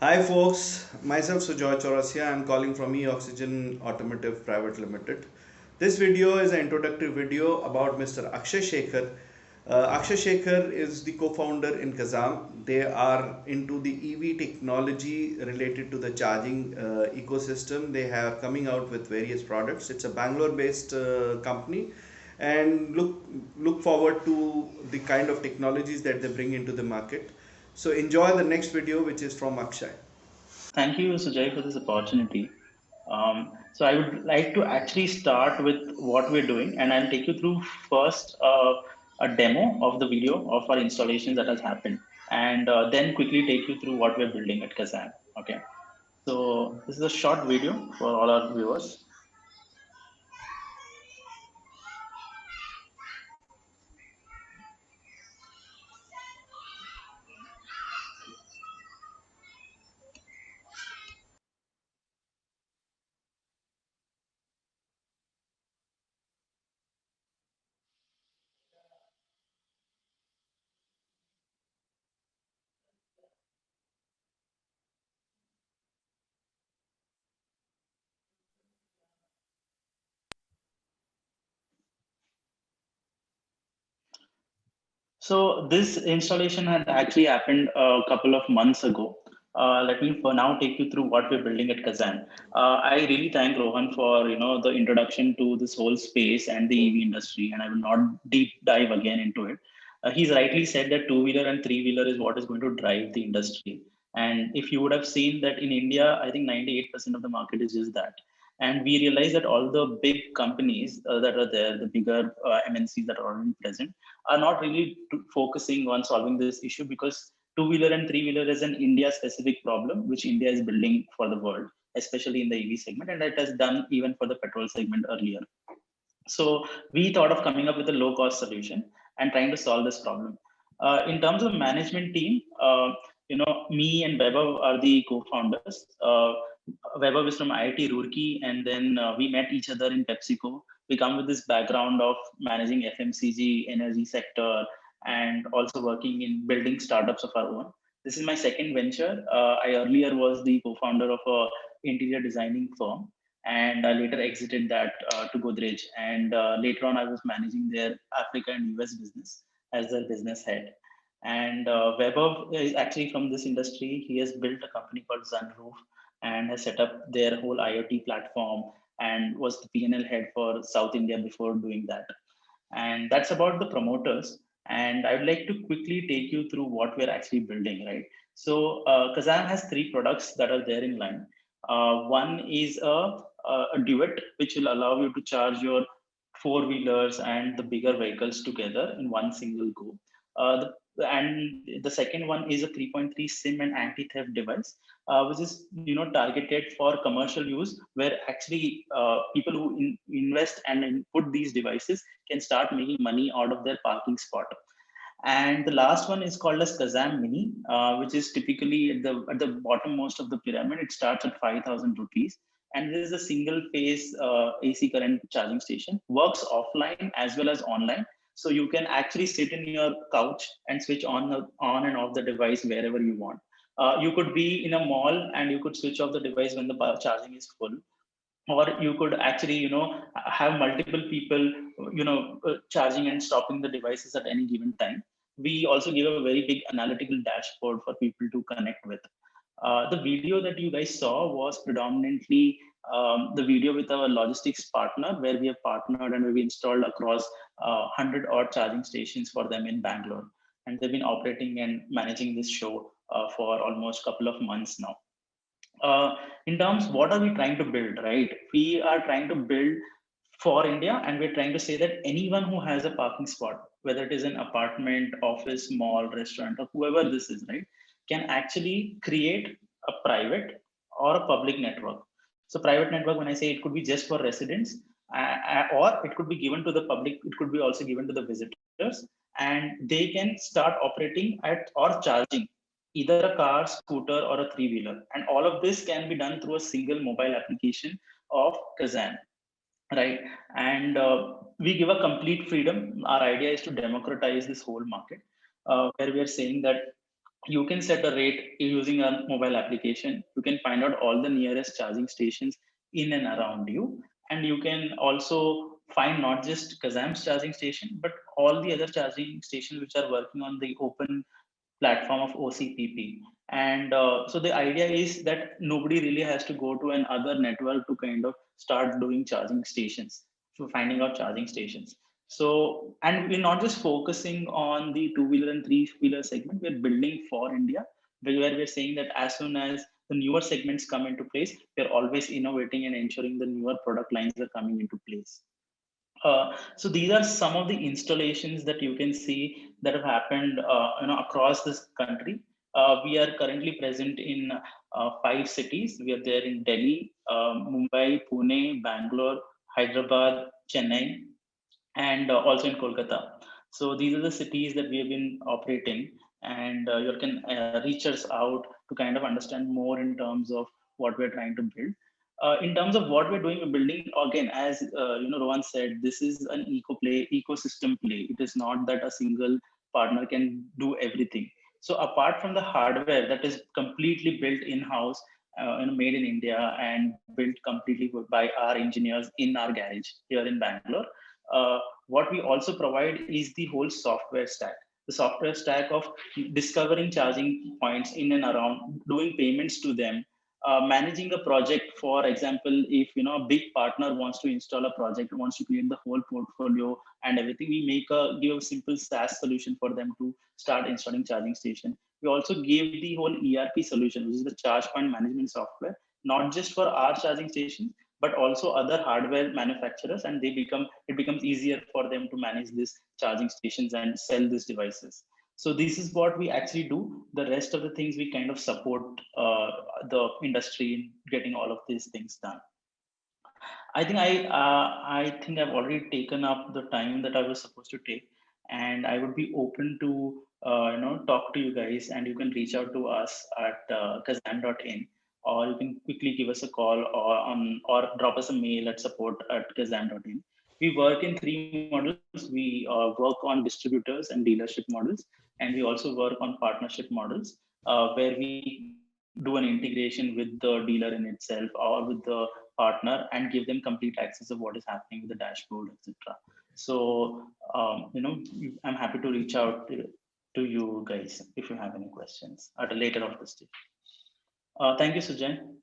Hi folks, myself Sujoy Chaurasia. I'm calling from eOxygen Automotive Private Limited. This video is an introductory video about Mr. Akshay Shekhar. Akshay Shekhar is the co-founder in Kazam. They are into the EV technology related to the charging ecosystem. They are coming out with various products. It's a Bangalore-based company, and look forward to the kind of technologies that they bring into the market. So enjoy the next video, which is from Akshay. Thank you, Sujay, for this opportunity. So I would like to actually start with what we're doing, and I'll take you through first a demo of the video of our installations that has happened, and then quickly take you through what we're building at Kazan. Okay. So this is a short video for all our viewers. So this installation had actually happened a couple of months ago. Let me for now take you through what we're building at Kazan. I really thank Rohan for the introduction to this whole space and the EV industry, and I will not deep dive again into it. He's rightly said that two-wheeler and three-wheeler is what is going to drive the industry. And if you would have seen that in India, I think 98% of the market is just that. And we realize that all the big companies that are there, the bigger MNCs that are already present, are not really focusing on solving this issue because two-wheeler and three-wheeler is an India-specific problem, which India is building for the world, especially in the EV segment, and it has done even for the petrol segment earlier. So we thought of coming up with a low-cost solution and trying to solve this problem. In terms of management team, me and Vaibhav are the co-founders. Vaibhav is from IIT Roorkee, and then we met each other in PepsiCo. We come with this background of managing FMCG, energy sector, and also working in building startups of our own. This is my second venture. I earlier was the co-founder of a interior designing firm, and I later exited that to Godrej. And later on, I was managing their Africa and US business as their business head. And Vaibhav is actually from this industry. He has built a company called Sunroof and has set up their whole IoT platform and was the P&L head for South India before doing that. And that's about the promoters. And I would like to quickly take you through what we're actually building, right? So Kazan has three products that are there in line. One is a duet, which will allow you to charge your four-wheelers and the bigger vehicles together in one single go. And the second one is a 3.3 SIM and anti-theft device, which is targeted for commercial use, where actually people who invest and input these devices can start making money out of their parking spot. And the last one is called as Kazam Mini, which is typically at the bottom most of the pyramid. It starts at 5,000 rupees. And this is a single phase AC current charging station, works offline as well as online. So you can actually sit in your couch and switch on and off the device wherever you want. You could be in a mall and you could switch off the device when the charging is full, or you could actually have multiple people charging and stopping the devices at any given time. We also give a very big analytical dashboard for people to connect with. The video that you guys saw was predominantly the video with our logistics partner, where we have partnered and we installed across 100 odd charging stations for them in Bangalore, and they've been operating and managing this show for almost a couple of months now. In terms what are we trying to build, right? We are trying to build for India, and we're trying to say that anyone who has a parking spot, whether it is an apartment, office, mall, restaurant, or whoever this is, right, can actually create a private or a public network. So private network, when I say, it could be just for residents, or it could be given to the public, it could be also given to the visitors, and they can start operating at or charging either a car, scooter, or a three-wheeler. And all of this can be done through a single mobile application of Kazan, right? And we give a complete freedom. Our idea is to democratize this whole market, where we are saying that you can set a rate using a mobile application. You can find out all the nearest charging stations in and around you. And you can also find not just Kazam's charging station, but all the other charging stations which are working on the open platform of OCPP. And so the idea is that nobody really has to go to another network to kind of start doing charging stations, so finding out charging stations. So, and we're not just focusing on the two-wheeler and three-wheeler segment, we're building for India, where we're saying that as soon as the newer segments come into place, we're always innovating and ensuring the newer product lines are coming into place. So these are some of the installations that you can see that have happened, across this country. We are currently present in 5 cities. We are there in Delhi, Mumbai, Pune, Bangalore, Hyderabad, Chennai, and also in Kolkata. So these are the cities that we have been operating, and you can reach us out to kind of understand more in terms of what we're trying to build. In terms of what we're doing, we're building again, as Rohan said, this is an ecosystem play. It is not that a single partner can do everything. So apart from the hardware that is completely built in-house, made in India and built completely by our engineers in our garage here in Bangalore. Uh, what we also provide is the whole software stack. The software stack of discovering charging points in and around, doing payments to them, managing a project. For example, if a big partner wants to install a project, wants to create the whole portfolio and everything, we give a simple SaaS solution for them to start installing charging station. We also give the whole ERP solution, which is the charge point management software, not just for our charging stations, but also other hardware manufacturers, and it becomes easier for them to manage these charging stations and sell these devices. So this is what we actually do. The rest of the things we kind of support the industry in getting all of these things done. I think I've already taken up the time that I was supposed to take, and I would be open to talk to you guys, and you can reach out to us at kazam.in, or you can quickly give us a call or drop us a mail at support@kazam.in. We work in three models. We work on distributors and dealership models, and we also work on partnership models, where we do an integration with the dealer in itself or with the partner and give them complete access of what is happening with the dashboard, etc. So, I'm happy to reach out to you guys if you have any questions at a later of the stage. Thank you, Sujan.